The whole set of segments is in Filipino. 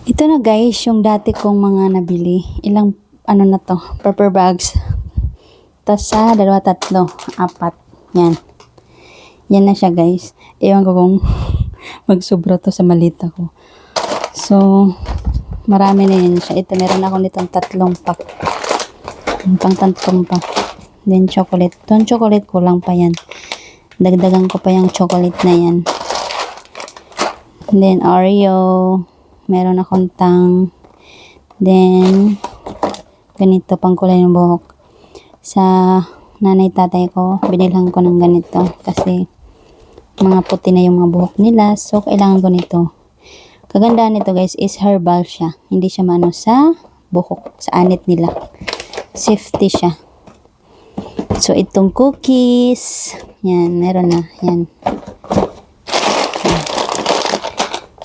Ito na guys, yung dati kong mga nabili. Ilang, ano na to, paper bags. Tas sa dalawa, tatlo, apat. Yan. Yan na siya guys. Ewan ko kung magsobra to sa malita ko. So, marami na yan siya. Ito, meron ako nitong tatlong pack. Pang tatlong pack. Then chocolate. Itong chocolate kulang pa yan. Dagdagan ko pa yung chocolate na yan. Then Oreo. Meron akong tang. Then, ganito pang kulay ng buhok. Sa nanay tatay ko, binilhan ko ng ganito. Kasi, mga puti na yung mga buhok nila. So, kailangan ko nito. Kagandahan nito guys is herbal siya. Hindi siya mano sa buhok, sa anit nila. Safety siya. So, itong cookies. Yan, meron na. Yan.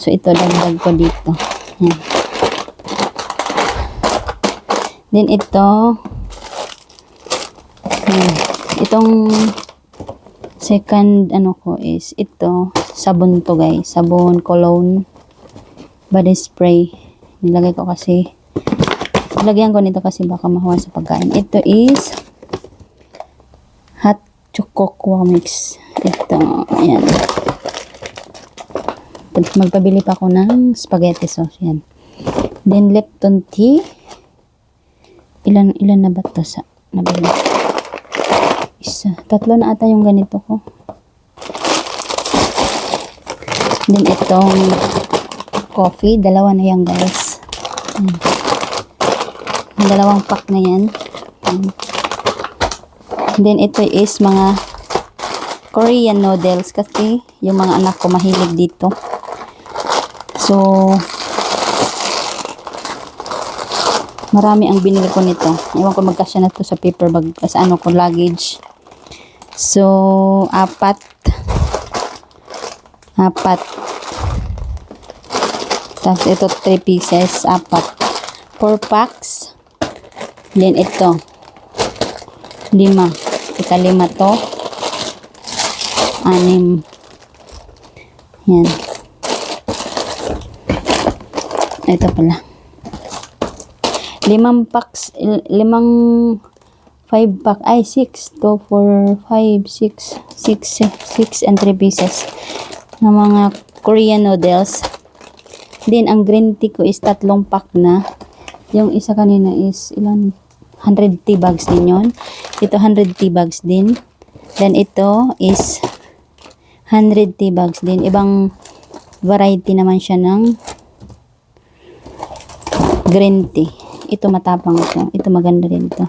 So, ito, dagdag ko dito. Yan. Then, ito. Yan. Itong second, ano ko is, ito, sabon to guys. Sabon, cologne, body spray. Nilagay ko kasi, nilagyan ko nito kasi baka mahawa sa pagkain. Ito is, hot choco mix. Ito, ayan. Magpabili pa ako ng spaghetti sauce. Yan. Then, Lipton tea. Ilan na ba ito sa nabili? Isa. Tatlo na ata yung ganito ko. Then, itong coffee. Dalawa na yan, guys. Dalawang pack na yan. Then, ito is mga Korean noodles. Kasi, yung mga anak ko mahilig dito. So, marami ang binili ko nito. Ewan ko magkasya na to sa paper bag, sa ano ko, luggage. So, apat. Tapos ito, 3 pieces, apat. 4 packs. Then ito, 5. Ika-5 to. 6. Yan. Ito pala. 5 packs, 5 pack, ay 6, 2, 4, 5, 6 and 3 pieces ng mga Korean noodles. Then, ang green tea ko is 3 pack na. Yung isa kanina is, ilan? 100 tea bags din yun. Ito, 100 tea bags din. Then, ito is 100 tea bags din. Ibang variety naman siya ng green tea. Ito matapang ito. Ito maganda rin ito.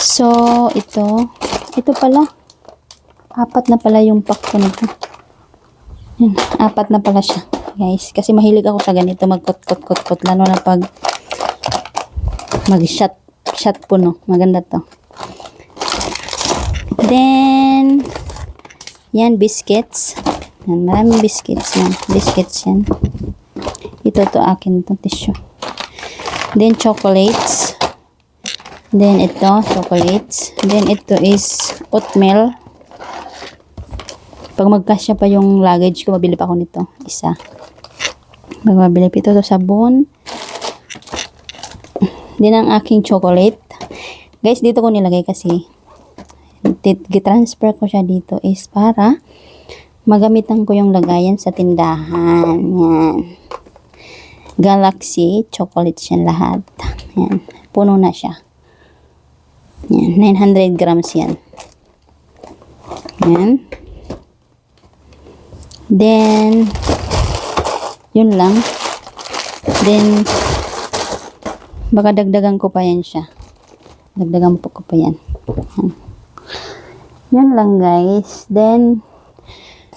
So, ito pala. 4 na pala yung pack ko nito. Yan, 4 na pala siya, guys. Kasi mahilig ako sa ganito, magkot-kot-kot-kot. Lalo na pag mag-shot puno. Maganda to. Then, yan, biscuits. Yan, maraming biscuits yan. Biscuits yan. Ito to akin, itong tissue. Then, chocolates. Then, ito, chocolates. Then, ito is oatmeal. Pag magkasya pa yung luggage ko, mabili pa ako nito. Isa. Mabili pa ito, sabon. Then, ang aking chocolate. Guys, dito ko nilagay kasi transfer ko siya dito is para magamitan ko yung lagayan sa tindahan. Yan. Galaxy chocolates yan lahat. Yan. Puno na siya. Yan. 900 grams yan. Yan. Then, yun lang. Then, baka dagdagan ko pa yan siya. Dagdagan po ko pa yan. Yan. Yan lang guys. Then,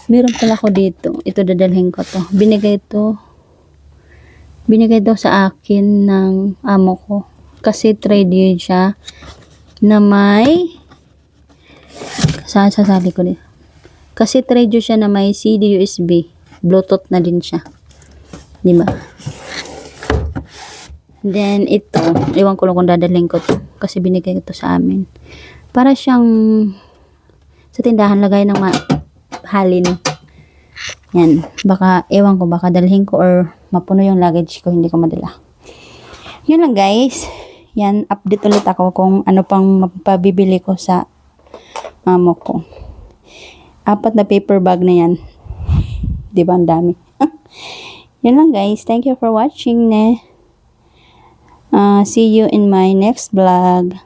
meron pala ko dito. Ito dadalhin ko to. Binigay daw sa akin ng amo ko. Kasi trade yun siya na may sasabi ko din. Kasi trade yun siya na may CD USB. Bluetooth na din siya. Diba? Then, ito. Iwan ko lang kung dadalhin ko to. Kasi binigay ko to sa amin. Para siyang sa tindahan lagay ng halin. Yan. Baka, ewan ko, baka dalhin ko or mapuno yung luggage ko, hindi ko madala. Yun lang guys. Yan, update ulit ako kung ano pang mapabibili ko sa amo ko. 4 na paper bag na yan. Diba, ang dami. Yun lang guys. Thank you for watching. See you in my next vlog.